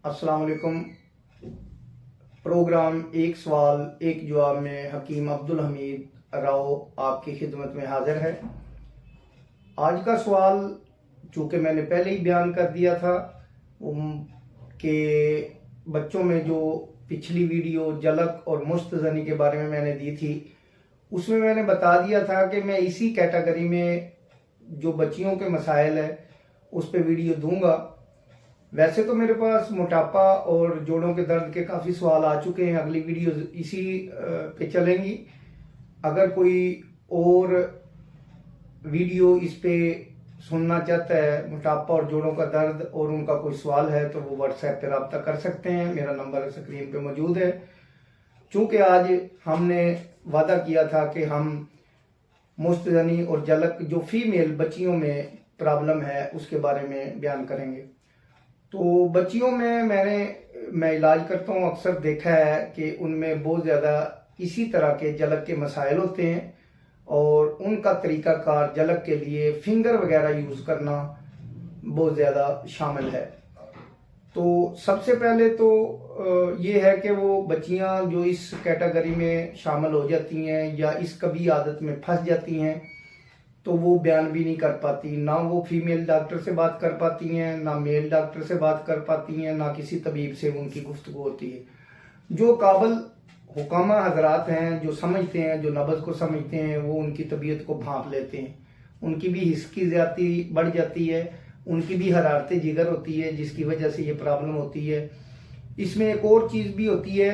अस्सलाम वालेकुम। प्रोग्राम एक सवाल एक जवाब में हकीम अब्दुल हमीद राव आपकी खिदमत में हाजिर है। आज का सवाल चूँकि मैंने पहले ही बयान कर दिया था कि बच्चों में जो पिछली वीडियो जलक और मुस्तज़नी के बारे में मैंने दी थी, उसमें मैंने बता दिया था कि मैं इसी कैटेगरी में जो बच्चियों के मसाइल है उस पर वीडियो दूंगा। वैसे तो मेरे पास मोटापा और जोड़ों के दर्द के काफ़ी सवाल आ चुके हैं, अगली वीडियो इसी पे चलेंगी। अगर कोई और वीडियो इस पे सुनना चाहता है, मोटापा और जोड़ों का दर्द और उनका कोई सवाल है, तो वो व्हाट्सएप पे रब्ता कर सकते हैं। मेरा नंबर स्क्रीन पे मौजूद है। चूँकि आज हमने वादा किया था कि हम मुस्तज़नी और जलक जो फीमेल बच्चियों में प्रॉब्लम है उसके बारे में बयान करेंगे। तो बच्चियों में मैं इलाज करता हूँ, अक्सर देखा है कि उनमें बहुत ज़्यादा इसी तरह के जलक के मसाइल होते हैं और उनका तरीक़ाकार जलक के लिए फिंगर वगैरह यूज़ करना बहुत ज़्यादा शामिल है। तो सबसे पहले तो ये है कि वो बच्चियाँ जो इस कैटेगरी में शामिल हो जाती हैं या इस कभी आदत में फंस जाती हैं, तो वो बयान भी नहीं कर पाती। ना वो फीमेल डॉक्टर से बात कर पाती हैं, ना मेल डॉक्टर से बात कर पाती हैं, ना किसी तबीब से उनकी गुफ्तगू होती है। जो काबिल हुकामा हजरात हैं, जो समझते हैं, जो नब्ज़ को समझते हैं, वो उनकी तबीयत को भांप लेते हैं। उनकी भी हिस्की ज़्यादती बढ़ जाती है, उनकी भी हरारत जिगर होती है, जिसकी वजह से ये प्रॉब्लम होती है। इसमें एक और चीज़ भी होती है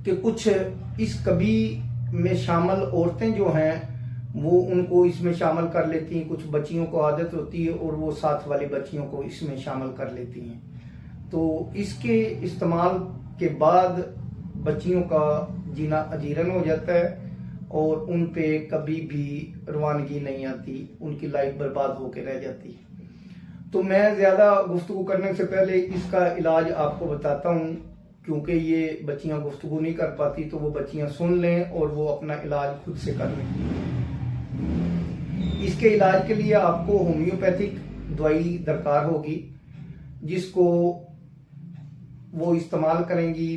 कि कुछ इस कभी में शामिल औरतें जो हैं वो उनको इसमें शामिल कर लेती हैं। कुछ बच्चियों को आदत होती है और वो साथ वाली बच्चियों को इसमें शामिल कर लेती हैं। तो इसके इस्तेमाल के बाद बच्चियों का जीना अजीरन हो जाता है और उन पे कभी भी रवानगी नहीं आती, उनकी लाइफ बर्बाद होकर रह जाती है। तो मैं ज़्यादा गुफ्तगू करने से पहले इसका इलाज आपको बताता हूँ, क्योंकि ये बच्चियाँ गुफ्तगू नहीं कर पाती, तो वो बच्चियाँ सुन लें और वो अपना इलाज खुद से कर लें। इसके इलाज के लिए आपको होम्योपैथिक दवाई दरकार होगी, जिसको वो इस्तेमाल करेंगी